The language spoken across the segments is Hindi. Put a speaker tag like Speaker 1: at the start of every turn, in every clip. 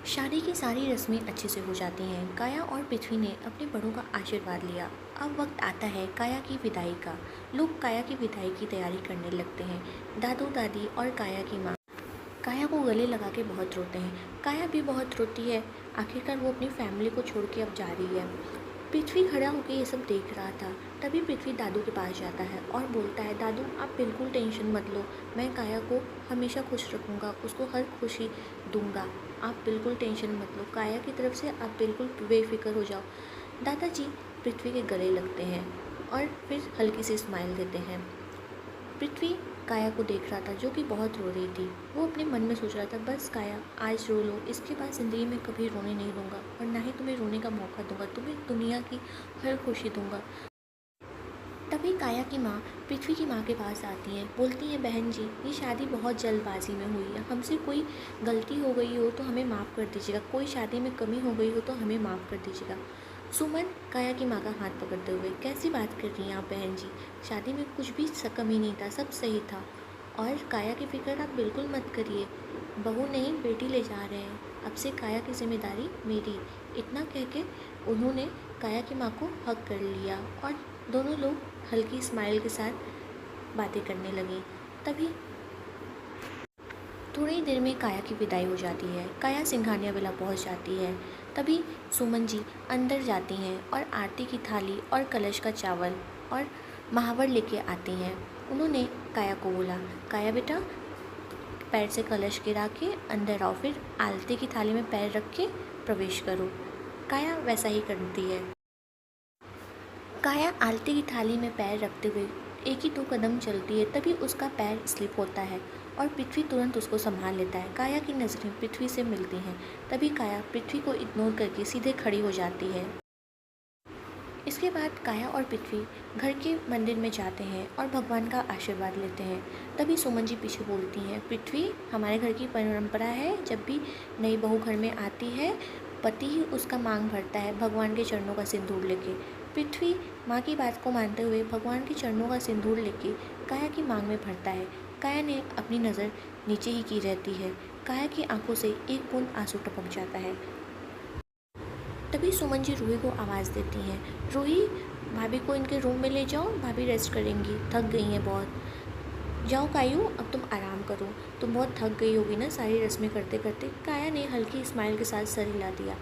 Speaker 1: शादी की सारी रस्में अच्छे से हो जाती हैं। काया और पृथ्वी ने अपने बड़ों का आशीर्वाद लिया। अब वक्त आता है काया की विदाई का। लोग काया की विदाई की तैयारी करने लगते हैं। दादू दादी और काया की माँ काया को गले लगा के बहुत रोते हैं। काया भी बहुत रोती है। आखिरकार वो अपनी फैमिली को छोड़ के अब जा रही है। पृथ्वी खड़ा होकर ये सब देख रहा था। तभी पृथ्वी दादू के पास जाता है और बोलता है, दादू आप बिल्कुल टेंशन मत लो, मैं काया को हमेशा खुश रखूँगा, उसको हर खुशी दूंगा। आप बिल्कुल टेंशन मत लो, काया की तरफ से आप बिल्कुल बेफिक्र हो जाओ। दादाजी पृथ्वी के गले लगते हैं और फिर हल्की सी स्माइल देते हैं। पृथ्वी काया को देख रहा था जो कि बहुत रो रही थी। वो अपने मन में सोच रहा था, बस काया आज रो लो, इसके बाद ज़िंदगी में कभी रोने नहीं दूंगा और ना ही तुम्हें रोने का मौका दूंगा, तुम्हें दुनिया की हर खुशी दूंगा। तभी काया की माँ पृथ्वी की माँ के पास आती हैं, बोलती हैं, बहन जी ये शादी बहुत जल्दबाजी में हुई है, हमसे कोई गलती हो गई हो तो हमें माफ़ कर दीजिएगा, कोई शादी में कमी हो गई हो तो हमें माफ़ कर दीजिएगा। सुमन काया की माँ का हाथ पकड़ते हुए, कैसी बात कर रही हैं आप बहन जी, शादी में कुछ भी कमी नहीं था, सब सही था। और काया की फ़िक्र आप बिल्कुल मत करिए, बहू नहीं बेटी ले जा रहे हैं, अब से काया की जिम्मेदारी मेरी। इतना कह के उन्होंने काया की माँ को हक कर लिया और दोनों लोग हल्की स्माइल के साथ बातें करने लगे। तभी थोड़ी देर में काया की विदाई हो जाती है। काया सिंघानिया विला पहुंच जाती है। तभी सुमन जी अंदर जाती हैं और आरती की थाली और कलश का चावल और महावर लेके आती हैं। उन्होंने काया को बोला, काया बेटा पैर से कलश गिरा के अंदर आओ, फिर आरती की थाली में पैर रख के प्रवेश करो। काया वैसा ही करती है। काया आरती की थाली में पैर रखते हुए एक ही दो कदम चलती है। तभी उसका पैर स्लिप होता है और पृथ्वी तुरंत उसको संभाल लेता है। काया की नज़रें पृथ्वी से मिलती हैं। तभी काया पृथ्वी को इग्नोर करके सीधे खड़ी हो जाती है। इसके बाद काया और पृथ्वी घर के मंदिर में जाते हैं और भगवान का आशीर्वाद लेते हैं। तभी सुमन जी पीछे बोलती हैं, पृथ्वी हमारे घर की परंपरा है, जब भी नई बहू घर में आती है पति ही उसका मांग भरता है भगवान के चरणों का सिंदूर लेके। पृथ्वी माँ की बात को मानते हुए भगवान के चरणों का सिंदूर लेके काया की मांग में भरता है। काया ने अपनी नज़र नीचे ही की रहती है। काया की आंखों से एक बूंद आंसू टपक जाता है। तभी सुमन जी रूही को आवाज़ देती हैं, रूही भाभी को इनके रूम में ले जाओ, भाभी रेस्ट करेंगी, थक गई हैं बहुत। जाओ कायू अब तुम आराम करो, तुम बहुत थक गई होगी ना सारी रस्में करते करते। काया ने हल्की स्माइल के साथ सर हिला दिया।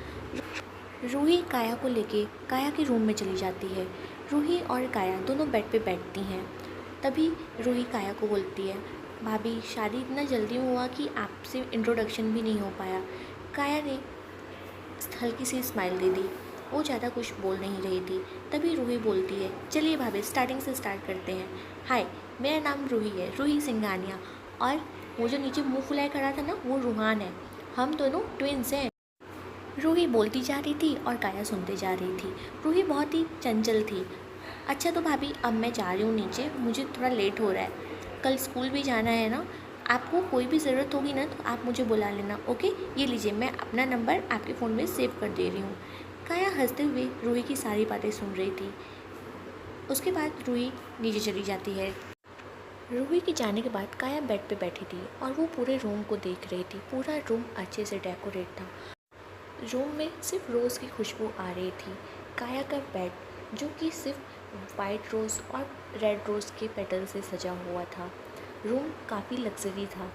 Speaker 1: रूही काया को लेके काया के रूम में चली जाती है। रूही और काया दोनों बेड पे बैठती हैं। तभी रूही काया को बोलती है, भाभी शादी इतना जल्दी हुआ कि आपसे इंट्रोडक्शन भी नहीं हो पाया। काया ने हल्की सी स्माइल दे दी, वो ज़्यादा कुछ बोल नहीं रही थी। तभी रूही बोलती है, चलिए भाभी स्टार्टिंग से स्टार्ट करते हैं। हाय मेरा नाम रूही है, रूही सिंघानिया, और वो जो नीचे मुंह फुलाए खड़ा था ना वो रूहान है, हम दोनों ट्विन्स हैं। रूही बोलती जा रही थी और काया सुनते जा रही थी। रूही बहुत ही चंचल थी। अच्छा तो भाभी अब मैं जा रही हूँ नीचे, मुझे थोड़ा लेट हो रहा है, कल स्कूल भी जाना है ना, आपको कोई भी ज़रूरत होगी ना तो आप मुझे बुला लेना, ओके। ये लीजिए मैं अपना नंबर आपके फ़ोन में सेव कर दे रही हूँ। काया हंसते हुए रूही की सारी बातें सुन रही थी। उसके बाद रूही नीचे चली जाती है। रूही के जाने के बाद काया बेड पे बैठी थी और वो पूरे रूम को देख रही थी। पूरा रूम अच्छे से डेकोरेट था। रूम में सिर्फ रोज़ की खुशबू आ रही थी। काया का बेड जो कि सिर्फ वाइट रोज़ और रेड रोज़ के पेटल से सजा हुआ था। रूम काफ़ी लग्जरी था,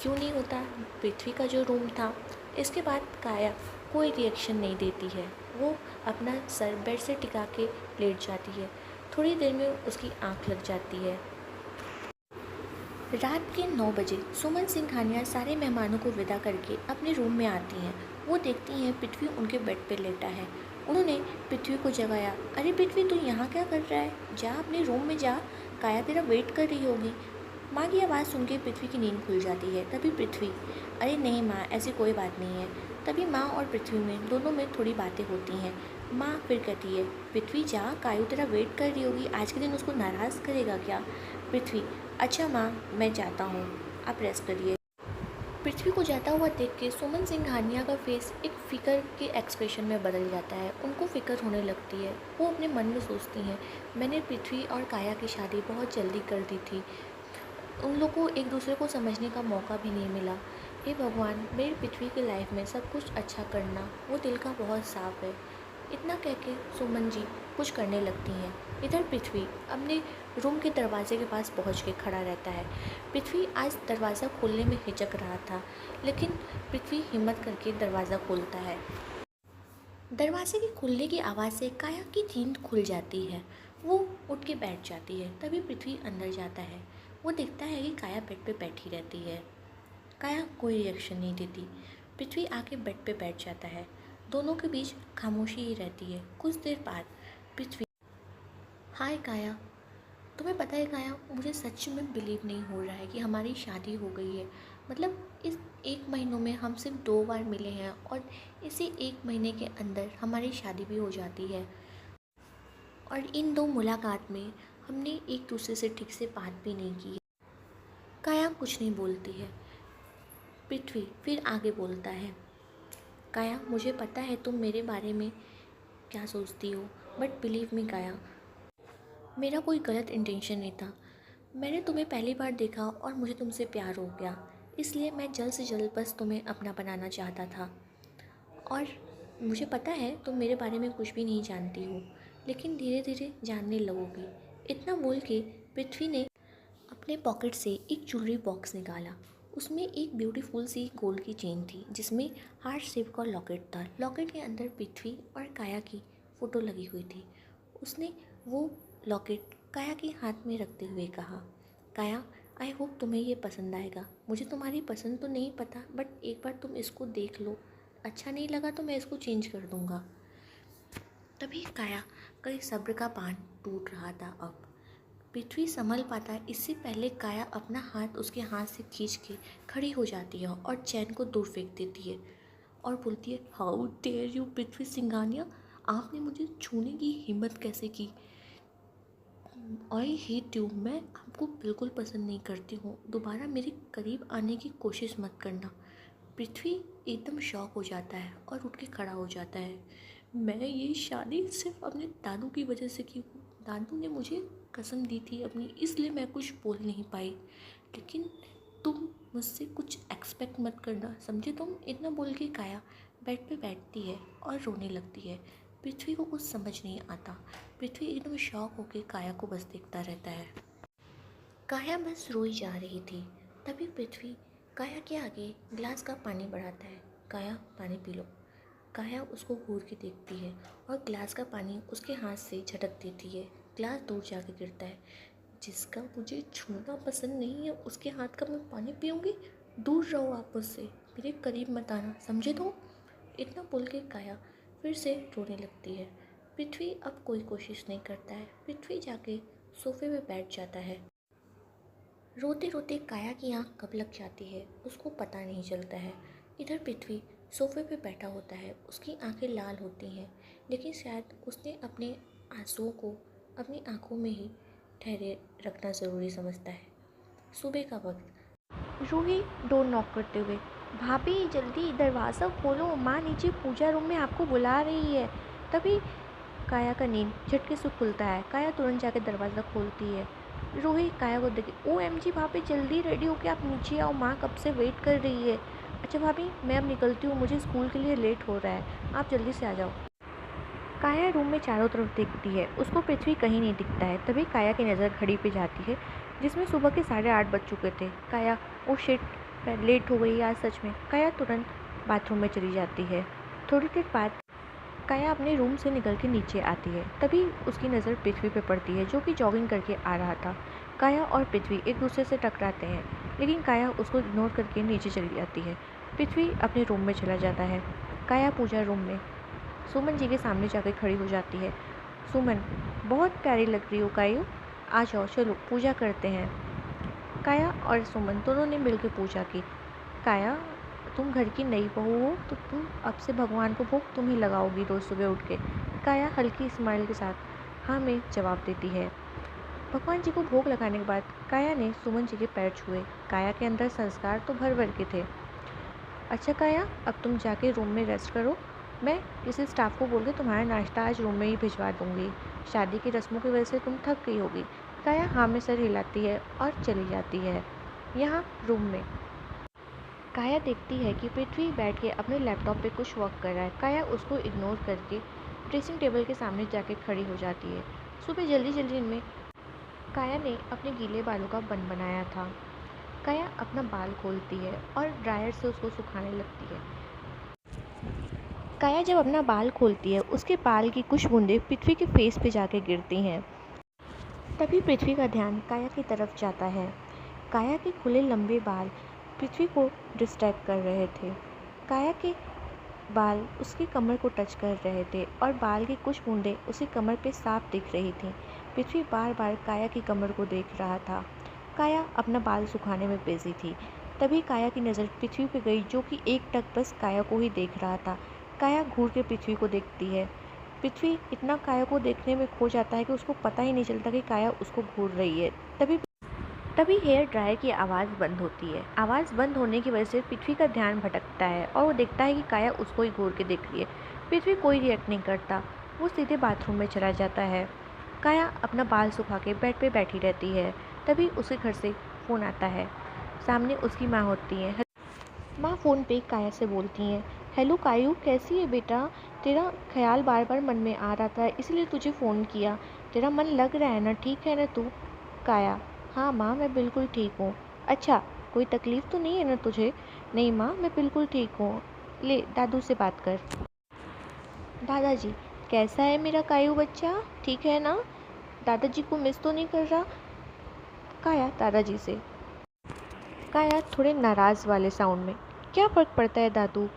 Speaker 1: क्यों नहीं होता, पृथ्वी का जो रूम था। इसके बाद काया कोई रिएक्शन नहीं देती है, वो अपना सर बेड से टिका के लेट जाती है। थोड़ी देर में उसकी आंख लग जाती है। रात के 9 बजे सुमन सिंघानिया सारे मेहमानों को विदा करके अपने रूम में आती हैं। वो देखती हैं पृथ्वी उनके बेड पे लेटा है। उन्होंने पृथ्वी को जगाया, अरे पृथ्वी तू यहाँ क्या कर रहा है, जा अपने रूम में जा, काया तेरा वेट कर रही होगी। माँ की आवाज़ सुन के पृथ्वी की नींद खुल जाती है। तभी पृथ्वी, अरे नहीं माँ ऐसी कोई बात नहीं है। तभी माँ और पृथ्वी में दोनों में थोड़ी बातें होती हैं। माँ फिर कहती है, पृथ्वी जा, कायू तेरा वेट कर रही होगी, आज के दिन उसको नाराज़ करेगा क्या। पृथ्वी, अच्छा माँ मैं जाता हूँ, आप रेस्ट करिए। पृथ्वी को जाता हुआ देख के सुमन सिंघानिया का फेस एक फ़िक्र के एक्सप्रेशन में बदल जाता है। उनको फ़िक्र होने लगती है। वो अपने मन में सोचती हैं, मैंने पृथ्वी और काया की शादी बहुत जल्दी कर दी थी, उन लोगों को एक दूसरे को समझने का मौका भी नहीं मिला। हे भगवान, मेरी पृथ्वी की लाइफ में सब कुछ अच्छा करना, वो दिल का बहुत साफ है। इतना कह के सुमन जी कुछ करने लगती हैं। इधर पृथ्वी अपने रूम के दरवाजे के पास पहुंच के खड़ा रहता है। पृथ्वी आज दरवाज़ा खोलने में हिचक रहा था, लेकिन पृथ्वी हिम्मत करके दरवाज़ा खोलता है। दरवाजे के खुलने की आवाज़ से काया की नींद खुल जाती है। वो उठ के बैठ जाती है। तभी पृथ्वी अंदर जाता है। वो देखता है कि काया बेड पे बैठी रहती है। काया कोई रिएक्शन नहीं देती। पृथ्वी आके बेड पे बैठ जाता है। दोनों के बीच खामोशी ही रहती है। कुछ देर बाद पृथ्वी, हाय काया, तुम्हें पता है काया, मुझे सच में बिलीव नहीं हो रहा है कि हमारी शादी हो गई है। मतलब इस 1 महीनों में हम सिर्फ 2 बार मिले हैं और इसी 1 महीने के अंदर हमारी शादी भी हो जाती है। और इन 2 मुलाकात में हमने एक दूसरे से ठीक से बात भी नहीं की है। काया कुछ नहीं बोलती है। पृथ्वी फिर आगे बोलता है, काया, मुझे पता है तुम मेरे बारे में क्या सोचती हो, बट बिलीव मी काया, मेरा कोई गलत इंटेंशन नहीं था। मैंने तुम्हें पहली बार देखा और मुझे तुमसे प्यार हो गया, इसलिए मैं जल्द से जल्द बस तुम्हें अपना बनाना चाहता था। और मुझे पता है तुम मेरे बारे में कुछ भी नहीं जानती हो, लेकिन धीरे धीरे जानने लगोगी। इतना बोल के पृथ्वी ने अपने पॉकेट से एक ज्वेलरी बॉक्स निकाला। उसमें एक ब्यूटीफुल सी गोल्ड की चेन थी, जिसमें हार्ट शेप का लॉकेट था। लॉकेट के अंदर पृथ्वी और काया की फ़ोटो लगी हुई थी। उसने वो लॉकेट काया के हाथ में रखते हुए कहा, काया, आई होप तुम्हें ये पसंद आएगा। मुझे तुम्हारी पसंद तो नहीं पता, बट एक बार तुम इसको देख लो। अच्छा नहीं लगा तो मैं इसको चेंज कर दूँगा। तभी काया का सब्र का बांध टूट रहा था। अब पृथ्वी संभल पाता है इससे पहले काया अपना हाथ उसके हाथ से खींच के खड़ी हो जाती है और चैन को दूर फेंक देती है और बोलती है, हाउ डेयर यू पृथ्वी सिंघानिया, आपने मुझे छूने की हिम्मत कैसे की। आई हेट यू, मैं आपको बिल्कुल पसंद नहीं करती हूँ। दोबारा मेरे करीब आने की कोशिश मत करना। पृथ्वी एकदम शॉक हो जाता है और उठ के खड़ा हो जाता है। मैं ये शादी सिर्फ अपने दादू की वजह से की हूँ। दादू ने मुझे कसम दी थी अपनी, इसलिए मैं कुछ बोल नहीं पाई। लेकिन तुम मुझसे कुछ एक्सपेक्ट मत करना, समझे तुम। इतना बोल के काया बेड पे बैठती है और रोने लगती है। पृथ्वी को कुछ समझ नहीं आता। पृथ्वी एकदम शॉक होकर काया को बस देखता रहता है। काया बस रोई जा रही थी। तभी पृथ्वी काया के आगे गिलास का पानी बढ़ाता है। काया, पानी पी लो। काया उसको घूर के देखती है और गिलास का पानी उसके हाथ से झटक देती है। गिलास दूर जाके गिरता है। जिसका मुझे छूना पसंद नहीं है उसके हाथ का मैं पानी पीऊँगी। दूर रहो आप मुझसे, मेरे करीब मत आना, समझे तो। इतना बोल के काया फिर से रोने लगती है। पृथ्वी अब कोई कोशिश नहीं करता है। पृथ्वी जाके सोफे पे बैठ जाता है। रोते रोते काया की आँख कब लग जाती है उसको पता नहीं चलता है। इधर पृथ्वी सोफे पे बैठा होता है। उसकी आंखें लाल होती हैं, लेकिन शायद उसने अपने आंसुओं को अपनी आंखों में ही ठहरे रखना ज़रूरी समझता है। सुबह का वक्त, रूही डोर नॉक करते हुए, भाभी जल्दी दरवाज़ा खोलो, माँ नीचे पूजा रूम में आपको बुला रही है। तभी काया का नींद झटके से खुलता है। काया तुरंत जाकर दरवाज़ा खोलती है। रूही काया को देखे, OMG भाभी जल्दी रेडी होके आप नीचे आओ, माँ कब से वेट कर रही है। अच्छा भाभी, मैं अब निकलती हूँ, मुझे स्कूल के लिए लेट हो रहा है, आप जल्दी से आ जाओ। काया रूम में चारों तरफ देखती है। उसको पृथ्वी कहीं नहीं दिखता है। तभी काया की नज़र घड़ी पे जाती है, जिसमें सुबह के 8:30 बज चुके थे। काया, ओ शिट, लेट हो गई आज सच में। काया तुरंत बाथरूम में चली जाती है। थोड़ी देर बाद काया अपने रूम से निकल के नीचे आती है। तभी उसकी नज़र पृथ्वी पे पड़ती है, जो कि जॉगिंग करके आ रहा था। काया और पृथ्वी एक दूसरे से टकराते हैं, लेकिन काया उसको इग्नोर करके नीचे चली जाती है। पृथ्वी अपने रूम में चला जाता है। काया पूजा रूम में सुमन जी के सामने जाकर खड़ी हो जाती है। सुमन, बहुत प्यारी लग रही हो काया, आ जाओ चलो पूजा करते हैं। काया और सुमन दोनों ने मिलकर पूजा की। काया, तुम घर की नई बहू हो तो तुम अब से भगवान को भोग तुम ही लगाओगी रोज़ सुबह उठ के। काया हल्की स्माइल के साथ हाँ में जवाब देती है। भगवान जी को भोग लगाने के बाद काया ने सुमन जी के पैर छुए। काया के अंदर संस्कार तो भर भर के थे। अच्छा काया, अब तुम जाके रूम में रेस्ट करो, मैं किसी स्टाफ को बोल के तुम्हारा नाश्ता आज रूम में ही भिजवा दूँगी। शादी की रस्मों की वजह से तुम थक गई होगी। काया हाँ में सर हिलाती है और चली जाती है। यहाँ रूम में काया देखती है कि पृथ्वी बैठ के अपने लैपटॉप पे कुछ वर्क कर रहा है। काया उसको इग्नोर करके ड्रेसिंग टेबल के सामने जाके खड़ी हो जाती है। सुबह जल्दी जल्दी में काया ने अपने गीले बालों का बन बनाया था। काया अपना बाल खोलती है और ड्रायर से उसको सुखाने लगती है। काया जब अपना बाल खोलती है, उसके बाल की कुछ बूंदें पृथ्वी के फेस पे जाके गिरती हैं। तभी पृथ्वी का ध्यान काया की तरफ जाता है। काया के खुले लंबे बाल पृथ्वी को डिस्ट्रैक्ट कर रहे थे। काया के बाल उसकी कमर को टच कर रहे थे और बाल की कुछ बूंदें उसकी कमर पे साफ दिख रही थी। पृथ्वी बार बार काया की कमर को देख रहा था। काया अपना बाल सुखाने में बिजी थी। तभी काया की नज़र पृथ्वी पे गई, जो कि एक टक बस काया को ही देख रहा था। काया घूर के पृथ्वी को देखती है। पृथ्वी इतना काया को देखने में खो जाता है कि उसको पता ही नहीं चलता कि काया उसको घूर रही है। तभी तभी हेयर ड्रायर की आवाज़ बंद होती है। आवाज़ बंद होने की वजह से पृथ्वी का ध्यान भटकता है और वो देखता है कि काया उसको ही घूर के देख रही है। पृथ्वी कोई रिएक्ट नहीं करता, वो सीधे बाथरूम में चला जाता है। काया अपना बाल सुखा के बेड पे बैठी रहती है। तभी उसके घर से फ़ोन आता है। सामने उसकी माँ होती है। माँ फ़ोन पे काया से बोलती हैं, हेलो कायू, कैसी है बेटा? तेरा ख्याल बार बार मन में आ रहा था, इसलिए तुझे फ़ोन किया। तेरा मन लग रहा है ना? ठीक है ना तू? काया, हाँ माँ, मैं बिल्कुल ठीक हूँ। अच्छा, कोई तकलीफ़ तो नहीं है ना तुझे? नहीं माँ, मैं बिल्कुल ठीक हूँ। ले दादू से बात कर। दादाजी, कैसा है मेरा कायू बच्चा? ठीक है ना? दादाजी को मिस तो नहीं कर रहा? काया दादाजी से। काया थोड़े नाराज़ वाले साउंड में, क्या फ़र्क पड़ता है दादू?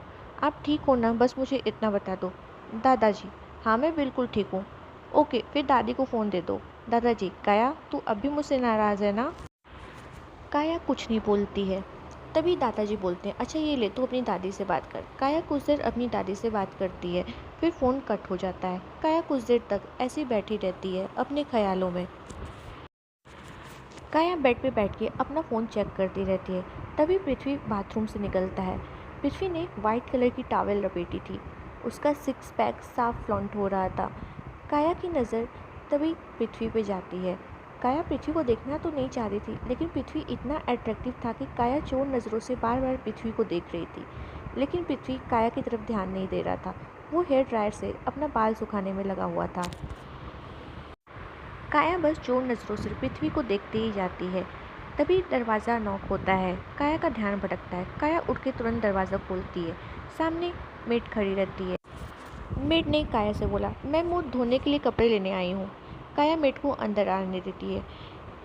Speaker 1: आप ठीक हो ना? बस मुझे इतना बता दो। दादाजी, हाँ मैं बिल्कुल ठीक हूँ। ओके, फिर दादी को फ़ोन दे दो। दादाजी, काया तू अब भी मुझसे नाराज़ है ना? काया कुछ नहीं बोलती है। तभी दादाजी बोलते हैं, अच्छा ये ले, तू अपनी दादी से बात कर। काया कुछ देर अपनी दादी से बात करती है, फिर फ़ोन कट हो जाता है। काया कुछ देर तक ऐसी बैठी रहती है अपने ख्यालों में। काया बेड पे बैठ के अपना फ़ोन चेक करती रहती है। तभी पृथ्वी बाथरूम से निकलता है। पृथ्वी ने वाइट कलर की टॉवेल लपेटी थी। उसका सिक्स पैक साफ फ्लॉन्ट हो रहा था। काया की नज़र तभी पृथ्वी पे जाती है। काया पृथ्वी को देखना तो नहीं चाह रही थी, लेकिन पृथ्वी इतना अट्रैक्टिव था कि काया चोर नज़रों से बार बार पृथ्वी को देख रही थी। लेकिन पृथ्वी काया की तरफ ध्यान नहीं दे रहा था। वो हेयर ड्रायर से अपना बाल सुखाने में लगा हुआ था। काया बस चोर नज़रों से पृथ्वी को देखते ही जाती है। तभी दरवाज़ा नॉक होता है। काया का ध्यान भटकता है। काया उठ के तुरंत दरवाज़ा खोलती है। सामने मेड खड़ी रहती है। मेड ने काया से बोला, मैं मुंह धोने के लिए कपड़े लेने आई हूँ। काया मेड को अंदर आने देती है।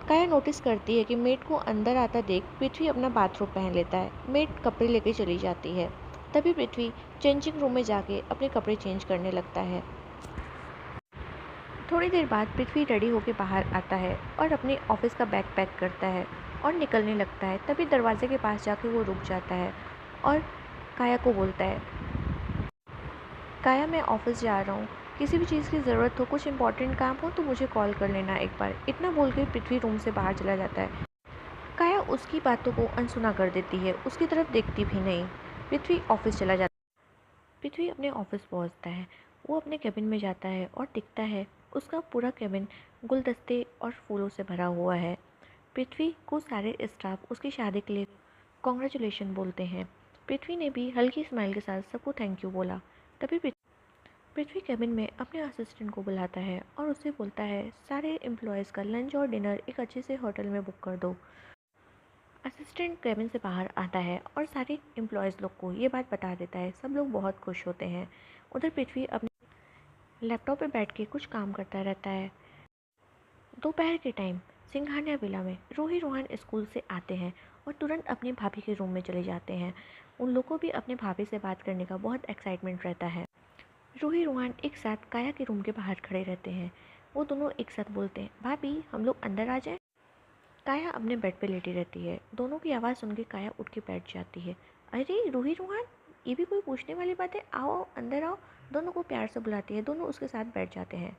Speaker 1: काया नोटिस करती है कि मेड को अंदर आता देख पृथ्वी अपना बाथरूम पहन लेता है। मेड कपड़े लेके चली जाती है। तभी पृथ्वी चेंजिंग रूम में जाके अपने कपड़े चेंज करने लगता है। थोड़ी देर बाद पृथ्वी रेडी होकर बाहर आता है और अपने ऑफिस का बैग पैक करता है और निकलने लगता है। तभी दरवाजे के पास जाके वो रुक जाता है और काया को बोलता है, काया मैं ऑफिस जा रहा हूँ, किसी भी चीज़ की ज़रूरत हो, कुछ इंपॉर्टेंट काम हो तो मुझे कॉल कर लेना एक बार। इतना बोल के पृथ्वी रूम से बाहर चला जाता है। काया उसकी बातों को अनसुना कर देती है, उसकी तरफ देखती भी नहीं। पृथ्वी ऑफिस चला जाता है। पृथ्वी अपने ऑफिस पहुँचता है। वो अपने केबिन में जाता है और दिखता है उसका पूरा केबिन गुलदस्ते और फूलों से भरा हुआ है। पृथ्वी को सारे स्टाफ उसकी शादी के लिए कॉन्ग्रेचुलेशन बोलते हैं। पृथ्वी ने भी हल्की स्माइल के साथ सबको थैंक यू बोला। तभी पृथ्वी केबिन में अपने असिस्टेंट को बुलाता है और उससे बोलता है, सारे एम्प्लॉयज़ का लंच और डिनर एक अच्छे से होटल में बुक कर दो। असिस्टेंट केबिन से बाहर आता है और सारे एम्प्लॉयज़ लोग को ये बात बता देता है। सब लोग बहुत खुश होते हैं। उधर पृथ्वी अपने लैपटॉप पे बैठ के कुछ काम करता रहता है। दोपहर के टाइम सिंघानिया विला में रूही रोहन स्कूल से आते हैं और तुरंत अपनी भाभी के रूम में चले जाते हैं। उन लोगों को भी अपने भाभी से बात करने का बहुत एक्साइटमेंट रहता है। रूही रोहन एक साथ काया के रूम के बाहर खड़े रहते हैं। वो दोनों एक साथ बोलते हैं, भाभी हम लोग अंदर आ जाएं? काया अपने बेड पे लेटी रहती है। दोनों की आवाज़ सुन के काया उठ के बैठ जाती है। अरे रूही रोहन, ये भी कोई पूछने वाली बात है? आओ आओ अंदर आओ। दोनों को प्यार से बुलाती है। दोनों उसके साथ बैठ जाते हैं।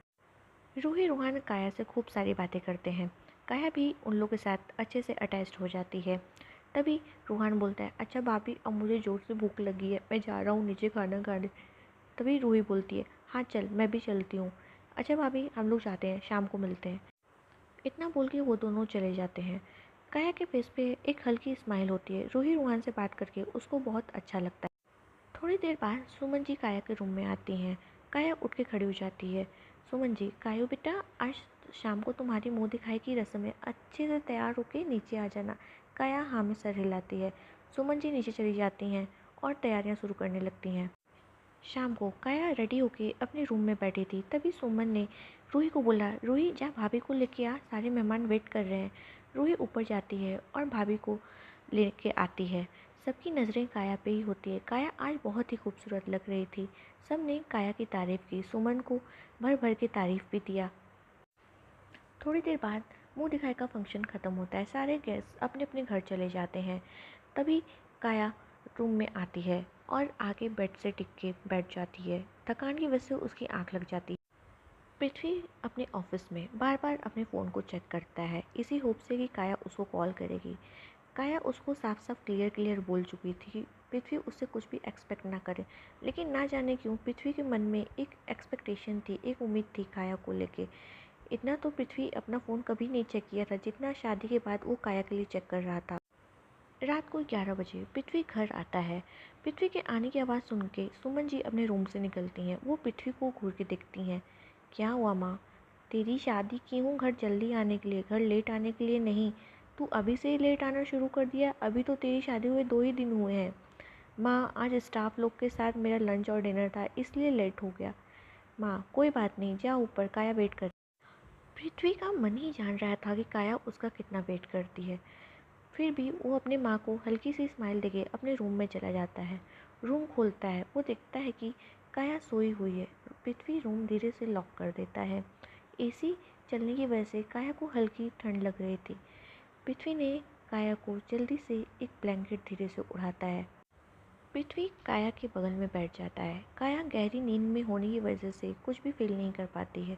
Speaker 1: रूही रोहन काया से खूब सारी बातें करते हैं। काया भी उन लोगों के साथ अच्छे से अटैच्ड हो जाती है। तभी रूहान बोलता है, अच्छा भाभी अब मुझे ज़ोर से भूख लगी है, मैं जा रहा हूँ नीचे खाना खाने। तभी रूही बोलती है, हाँ चल मैं भी चलती हूँ। अच्छा भाभी हम लोग जाते हैं, शाम को मिलते हैं। इतना बोल के वो दोनों चले जाते हैं। काया के फेस पे एक हल्की स्माइल होती है। रूही रूहान से बात करके उसको बहुत अच्छा लगता है। थोड़ी देर बाद सुमन जी काया के रूम में आती हैं। काया उठ के खड़ी हो जाती है। सुमन जी, कायो बेटा, आज शाम को तुम्हारी मुंह दिखाई की रस्म है, अच्छे से तैयार होके नीचे आ जाना। काया हाँ में सर हिलाती है। सुमन जी नीचे चली जाती हैं और तैयारियां शुरू करने लगती हैं। शाम को काया रेडी होके अपने रूम में बैठी थी, तभी सुमन ने रूही को बोला, रूही जा भाभी को लेके आ, सारे मेहमान वेट कर रहे हैं। रूही ऊपर जाती है और भाभी को लेके आती है। सबकी नज़रें काया पे ही होती है। काया आज बहुत ही खूबसूरत लग रही थी। सब ने काया की तारीफ़ की, सुमन को भर भर के तारीफ़ भी दिया। थोड़ी देर बाद मुंह दिखाई का फंक्शन ख़त्म होता है। सारे गेस्ट अपने अपने घर चले जाते हैं। तभी काया रूम में आती है और आके बेड से टिक के बैठ जाती है। थकान की वजह से उसकी आंख लग जाती है। पृथ्वी अपने ऑफिस में बार बार अपने फ़ोन को चेक करता है, इसी होप से कि काया उसको कॉल करेगी। काया उसको साफ साफ क्लियर क्लियर बोल चुकी थी कि पृथ्वी उससे कुछ भी एक्सपेक्ट ना करे, लेकिन ना जाने क्यों पृथ्वी के मन में एक एक्सपेक्टेशन थी, एक उम्मीद थी काया को लेके। इतना तो पृथ्वी अपना फ़ोन कभी नहीं चेक किया था जितना शादी के बाद वो काया के लिए चेक कर रहा था। रात को 11 बजे पृथ्वी घर आता है। पृथ्वी के आने की आवाज़ सुन के सुमन जी अपने रूम से निकलती हैं। वो पृथ्वी को घूर के देखती हैं। क्या हुआ माँ? तेरी शादी की हूँ घर जल्दी आने के लिए, घर लेट आने के लिए नहीं। तू अभी से ही लेट आना शुरू कर दिया, अभी तो तेरी शादी हुए 2 ही दिन हुए हैं। माँ, आज स्टाफ लोग के साथ मेरा लंच और डिनर था, इसलिए लेट हो गया। माँ, कोई बात नहीं, जा ऊपर, काया वेट कर। पृथ्वी का मन ही जान रहा था कि काया उसका कितना वेट करती है। फिर भी वो अपने माँ को हल्की सी स्माइल देके अपने रूम में चला जाता है। रूम खोलता है, वो देखता है कि काया सोई हुई है। पृथ्वी रूम धीरे से लॉक कर देता है। एसी चलने की वजह से काया को हल्की ठंड लग रही थी। पृथ्वी ने काया को जल्दी से एक ब्लैंकेट धीरे से उड़ाता है। पृथ्वी काया के बगल में बैठ जाता है। काया गहरी नींद में होने की वजह से कुछ भी फील नहीं कर पाती है।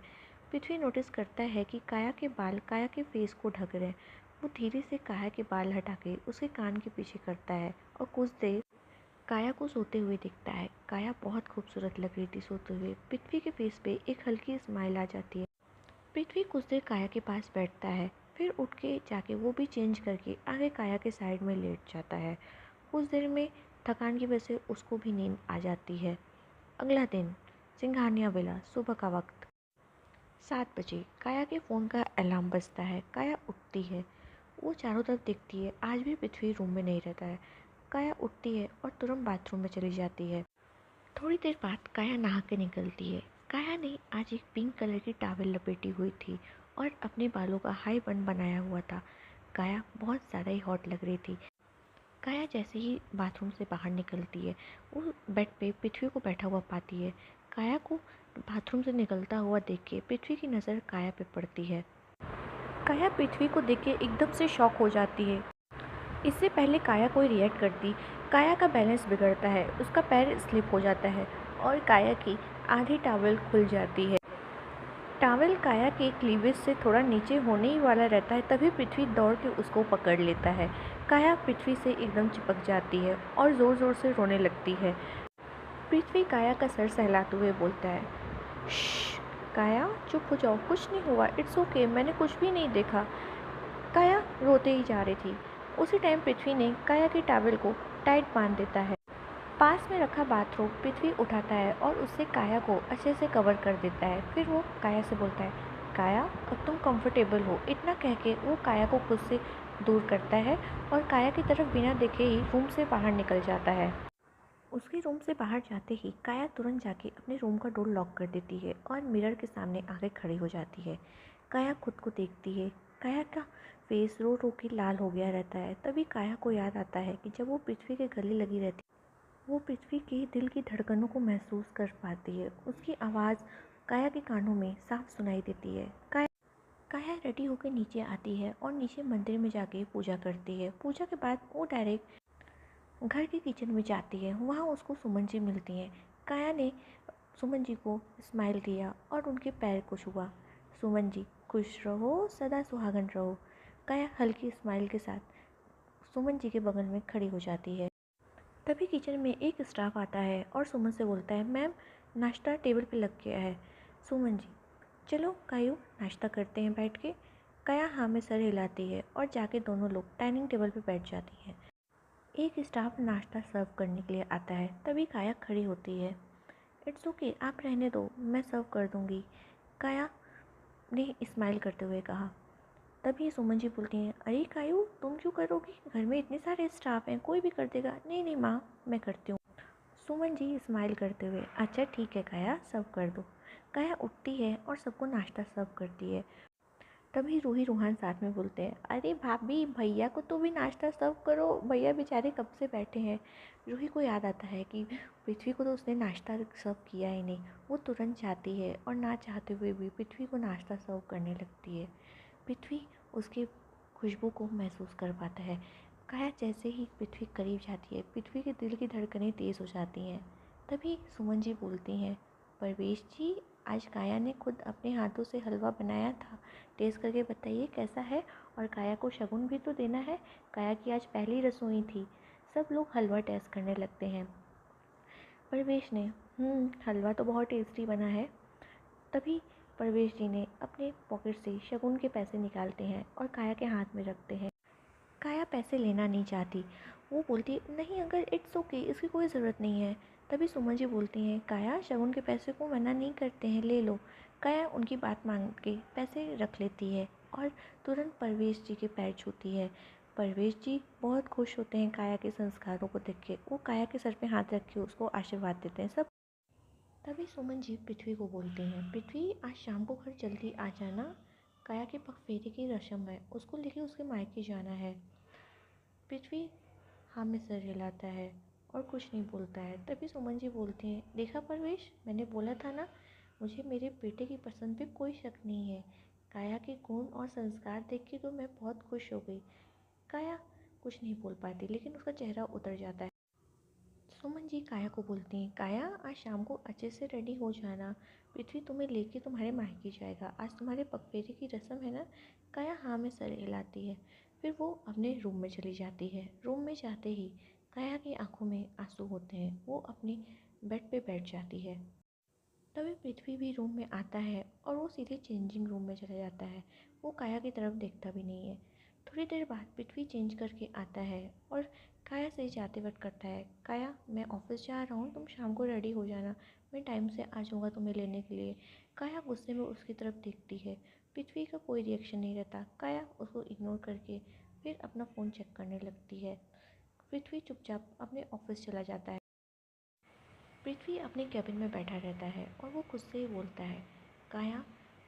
Speaker 1: पृथ्वी नोटिस करता है कि काया के बाल काया के फेस को ढक रहे हैं। वो धीरे से काया के बाल हटा के उसके कान के पीछे करता है और कुछ देर काया को सोते हुए दिखता है। काया बहुत खूबसूरत लग रही थी सोते हुए। पृथ्वी के फेस पे एक हल्की स्माइल आ जाती है। पृथ्वी कुछ देर काया के पास बैठता है, फिर उठ के जाके वो भी चेंज करके आगे काया के साइड में लेट जाता है। कुछ देर में थकान की वजह से उसको भी नींद आ जाती है। अगला दिन सिंघानिया वेला, सुबह का वक्त 7 बजे काया के फ़ोन का अलार्म बजता है। काया उठती है, वो चारों तरफ देखती है, आज भी पृथ्वी रूम में नहीं रहता है। काया उठती है और तुरंत बाथरूम में चली जाती है। थोड़ी देर बाद काया नहा के निकलती है। काया ने आज एक पिंक कलर की टॉवेल लपेटी हुई थी और अपने बालों का हाई बन बनाया हुआ था। काया बहुत ज़्यादा ही हॉट लग रही थी। काया जैसे ही बाथरूम से बाहर निकलती है, वो बेड पे पृथ्वी को बैठा हुआ पाती है। काया को बाथरूम से निकलता हुआ देख के पृथ्वी की नज़र काया पे पड़ती है। काया पृथ्वी को देख के एकदम से शॉक हो जाती है। इससे पहले काया कोई रिएक्ट करती, काया का बैलेंस बिगड़ता है, उसका पैर स्लिप हो जाता है और काया की आधी टॉवेल खुल जाती है। टॉवेल काया के क्लीवेज से थोड़ा नीचे होने ही वाला रहता है, तभी पृथ्वी दौड़ के उसको पकड़ लेता है। काया पृथ्वी से एकदम चिपक जाती है और ज़ोर ज़ोर से रोने लगती है। पृथ्वी काया का सर सहलाते हुए बोलता है, श्श काया, चुप हो जाओ, कुछ नहीं हुआ, इट्स ओके, मैंने कुछ भी नहीं देखा। काया रोते ही जा रही थी। उसी टाइम पृथ्वी ने काया के टॉवेल को टाइट बांध देता है। पास में रखा बाथरोब पृथ्वी उठाता है और उससे काया को अच्छे से कवर कर देता है। फिर वो काया से बोलता है, काया अब तुम कंफर्टेबल हो। इतना कह के वो काया को खुद से दूर करता है और काया की तरफ बिना देखे ही रूम से बाहर निकल जाता है। उसके रूम से बाहर जाते ही काया तुरंत जाके अपने रूम का डोर लॉक कर देती है और मिरर के सामने आके खड़ी हो जाती है। काया खुद को देखती है। काया का फेस रो रो के लाल हो गया रहता है। तभी काया को याद आता है कि जब वो पृथ्वी के गले लगी रहती, वो पृथ्वी के दिल की धड़कनों को महसूस कर पाती है। उसकी आवाज़ काया के कानों में साफ सुनाई देती है। काया रेडी होकर नीचे आती है और नीचे मंदिर में जाके पूजा करती है। पूजा के बाद वो डायरेक्ट घर के किचन में जाती है। वहाँ उसको सुमन जी मिलती हैं। काया ने सुमन जी को स्माइल दिया और उनके पैर को छुआ। सुमन जी खुश रहो, सदा सुहागन रहो। काया हल्की स्माइल के साथ सुमन जी के बगल में खड़ी हो जाती है। तभी किचन में एक स्टाफ आता है और सुमन से बोलता है, मैम नाश्ता टेबल पे लग गया है। सुमन जी, चलो कायू नाश्ता करते हैं बैठ के। काया हाँ में सर हिलाती है और जाके दोनों लोग डाइनिंग टेबल पर बैठ जाती हैं। एक स्टाफ नाश्ता सर्व करने के लिए आता है। तभी काया खड़ी होती है। इट्स ओके, आप रहने दो, मैं सर्व कर दूँगी, काया ने स्माइल करते हुए कहा। तभी सुमन जी बोलती हैं, अरे कायू, तुम क्यों करोगी? घर में इतने सारे स्टाफ हैं, कोई भी कर देगा। नहीं नहीं माँ, मैं करती हूँ। सुमन जी स्माइल करते हुए, अच्छा ठीक है काया, सर्व कर दो। काया उठती है और सबको नाश्ता सर्व करती है। तभी रूही रूहान साथ में बोलते हैं, अरे भाभी, भैया को तो भी नाश्ता सर्व करो, भैया बेचारे कब से बैठे हैं। रूही को याद आता है कि पृथ्वी को तो उसने नाश्ता सर्व किया ही नहीं। वो तुरंत जाती है और ना चाहते हुए भी पृथ्वी को नाश्ता सर्व करने लगती है। पृथ्वी उसकी खुशबू को महसूस कर पाता है। काया जैसे ही पृथ्वी करीब जाती है, पृथ्वी के दिल की धड़कनें तेज़ हो जाती हैं। तभी सुमन जी बोलती हैं, परवेश जी, आज काया ने खुद अपने हाथों से हलवा बनाया था, टेस्ट करके बताइए कैसा है। और काया को शगुन भी तो देना है, काया की आज पहली रसोई थी। सब लोग हलवा टेस्ट करने लगते हैं। परवेश ने, हलवा तो बहुत टेस्टी बना है। तभी परवेश जी ने अपने पॉकेट से शगुन के पैसे निकालते हैं और काया के हाथ में रखते हैं। काया पैसे लेना नहीं चाहती। वो बोलती, नहीं अंकल, इट्स ओके, इसकी कोई ज़रूरत नहीं है। तभी सुमन जी बोलती हैं, काया शगुन के पैसे को मना नहीं करते हैं, ले लो। काया उनकी बात मान के पैसे रख लेती है और तुरंत परवेश जी के पैर छूती है। परवेश जी बहुत खुश होते हैं काया के संस्कारों को देख के। वो काया के सर पे हाथ रख के उसको आशीर्वाद देते हैं सब। तभी सुमन जी पृथ्वी को बोलते हैं, पृथ्वी, आज शाम को घर जल्दी आ जाना, काया के पगफेरे की रस्म है, उसको लेके उसके मायके जाना है। पृथ्वी हाँ में सर हिलाता है और कुछ नहीं बोलता है। तभी सुमन जी बोलते हैं, देखा परवेश, मैंने बोला था ना, मुझे मेरे बेटे की पसंद पे कोई शक नहीं है। काया के गुण और संस्कार देख के तो मैं बहुत खुश हो गई। काया कुछ नहीं बोल पाती, लेकिन उसका चेहरा उतर जाता है। सुमन जी काया को बोलती हैं, काया, आज शाम को अच्छे से रेडी हो जाना, पृथ्वी तुम्हें लेके तुम्हारे मायके जाएगा, आज तुम्हारे पगफेरे की रस्म है ना। काया हाँ में सर हिलाती है। फिर वो अपने रूम में चली जाती है। रूम में जाते ही काया की आंखों में आंसू होते हैं। वो अपनी बेड पे बैठ जाती है। तभी पृथ्वी भी रूम में आता है और वो सीधे चेंजिंग रूम में चला जाता है। वो काया की तरफ देखता भी नहीं है। थोड़ी देर बाद पृथ्वी चेंज करके आता है और काया से जाते वक्त करता है, काया, मैं ऑफिस जा रहा हूँ, तुम शाम को रेडी हो जाना, मैं टाइम से आ जाऊँगा तुम्हें लेने के लिए। काया गुस्से में उसकी तरफ देखती है। पृथ्वी का कोई रिएक्शन नहीं रहता। काया उसको इग्नोर करके फिर अपना फ़ोन चेक करने लगती है। पृथ्वी चुपचाप अपने ऑफिस चला जाता है। पृथ्वी अपने कैबिन में बैठा रहता है और वो खुद से ही बोलता है, काया,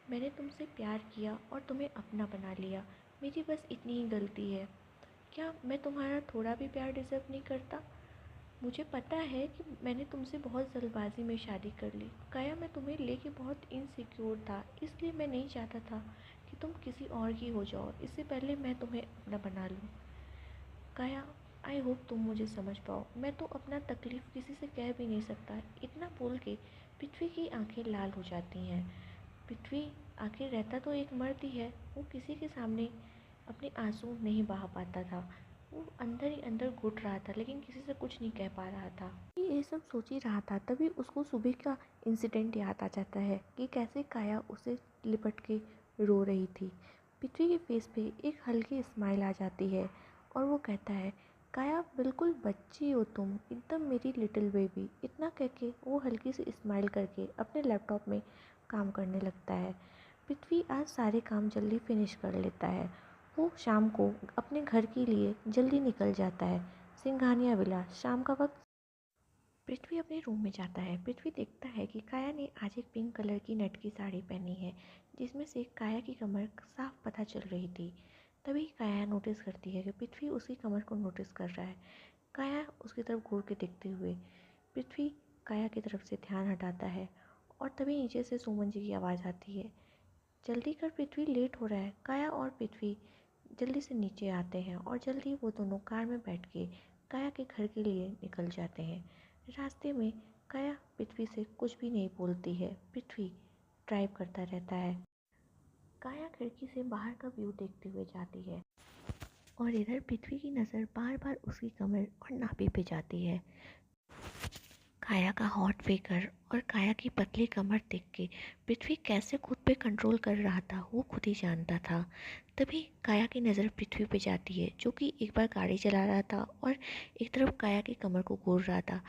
Speaker 1: मैंने तुमसे प्यार किया और तुम्हें अपना बना लिया, मेरी बस इतनी ही गलती है। क्या मैं तुम्हारा थोड़ा भी प्यार डिज़र्व नहीं करता? मुझे पता है कि मैंने तुमसे बहुत जल्दबाजी में शादी कर ली। काया, मैं तुम्हें लेके बहुत इनसिक्योर था, इसलिए मैं नहीं चाहता था कि तुम किसी और की हो जाओ, इससे पहले मैं तुम्हें अपना बना लूँ। काया, आई होप तुम मुझे समझ पाओ, मैं तो अपना तकलीफ़ किसी से कह भी नहीं सकता। इतना बोल के पृथ्वी की आंखें लाल हो जाती हैं। पृथ्वी आखिर रहता तो एक मर्द ही है, वो किसी के सामने अपने आंसू नहीं बहा पाता था। वो अंदर ही अंदर घुट रहा था, लेकिन किसी से कुछ नहीं कह पा रहा था। ये सब सोच ही रहा था, तभी उसको सुबह का इंसिडेंट याद आ जाता है कि कैसे काया उसे लिपट के रो रही थी। पृथ्वी के फेस पे एक हल्की स्माइल आ जाती है और वो कहता है, काया, बिल्कुल बच्ची हो तुम, एकदम मेरी लिटिल बेबी। इतना कह के वो हल्की सी स्माइल करके अपने लैपटॉप में काम करने लगता है। पृथ्वी आज सारे काम जल्दी फिनिश कर लेता है। वो शाम को अपने घर के लिए जल्दी निकल जाता है। सिंघानिया विलास, शाम का वक्त। पृथ्वी अपने रूम में जाता है। पृथ्वी देखता है कि काया ने आज एक पिंक कलर की नेट की साड़ी पहनी है, जिसमें से काया की कमर साफ पता चल रही थी। तभी काया नोटिस करती है कि पृथ्वी उसकी कमर को नोटिस कर रहा है। काया उसकी तरफ घूर के देखते हुए पृथ्वी काया की तरफ से ध्यान हटाता है और तभी नीचे से सुमन जी की आवाज़ आती है, जल्दी कर पृथ्वी, लेट हो रहा है। काया और पृथ्वी जल्दी से नीचे आते हैं और जल्दी वो दोनों कार में बैठ के काया के घर के लिए निकल जाते हैं। रास्ते में काया पृथ्वी से कुछ भी नहीं बोलती है। पृथ्वी ड्राइव करता रहता है। काया खिड़की से बाहर का व्यू देखते हुए जाती है और इधर पृथ्वी की नज़र बार बार उसकी कमर और नाभि पे जाती है। काया का हॉट फिगर और काया की पतली कमर देख के पृथ्वी कैसे खुद पे कंट्रोल कर रहा था वो खुद ही जानता था। तभी काया की नज़र पृथ्वी पे जाती है, जो कि एक बार गाड़ी चला रहा था और एक तरफ काया की कमर को घूर रहा था।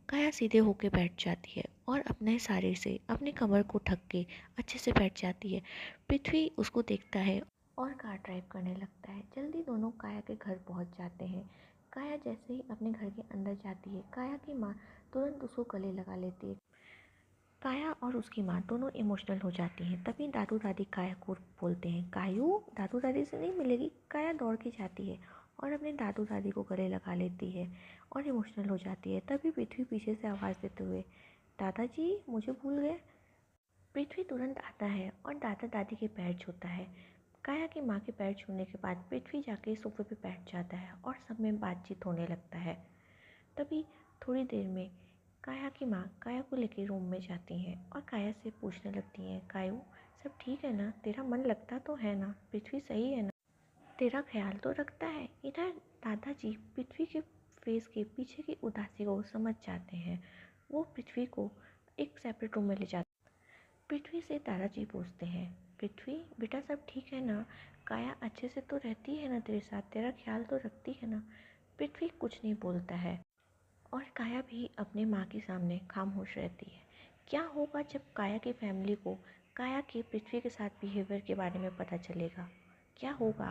Speaker 1: काया सीधे होके बैठ जाती है और अपने सारे से अपनी कमर को ढक के अच्छे से बैठ जाती है। पृथ्वी उसको देखता है और कार ड्राइव करने लगता है। जल्दी दोनों काया के घर पहुंच जाते हैं। काया जैसे ही अपने घर के अंदर जाती है, काया की माँ तुरंत उसको गले लगा लेती है। काया और उसकी माँ दोनों इमोशनल हो जाती हैं। तभी दादू दादी काया को बोलते हैं, कायू दादू दादी से नहीं मिलेगी। काया दौड़ के जाती है और अपने दादू दादी को गले लगा लेती है और इमोशनल हो जाती है। तभी पृथ्वी पीछे से आवाज़ देते हुए, दादाजी मुझे भूल गए। पृथ्वी तुरंत आता है और दादा दादी के पैर छूता है। काया की माँ के पैर छूने के बाद पृथ्वी जाके सोफे पे बैठ जाता है और सब में बातचीत होने लगता है। तभी थोड़ी देर में काया की माँ काया को लेकर रूम में जाती हैं और काया से पूछने लगती हैं, कायू सब ठीक है ना, तेरा मन लगता तो है ना, पृथ्वी सही है ना, तेरा ख्याल तो रखता है। इधर दादाजी पृथ्वी के फेस के पीछे की उदासी को समझ जाते हैं। वो पृथ्वी को एक सेपरेट रूम में ले जाते। पृथ्वी से दादाजी पूछते हैं, पृथ्वी बेटा सब ठीक है ना, काया अच्छे से तो रहती है ना तेरे साथ, तेरा ख्याल तो रखती है ना। पृथ्वी कुछ नहीं बोलता है और काया भी अपने माँ के सामने खामोश रहती है। क्या होगा जब काया की फैमिली को काया के पृथ्वी के साथ बिहेवियर के बारे में पता चलेगा, क्या होगा?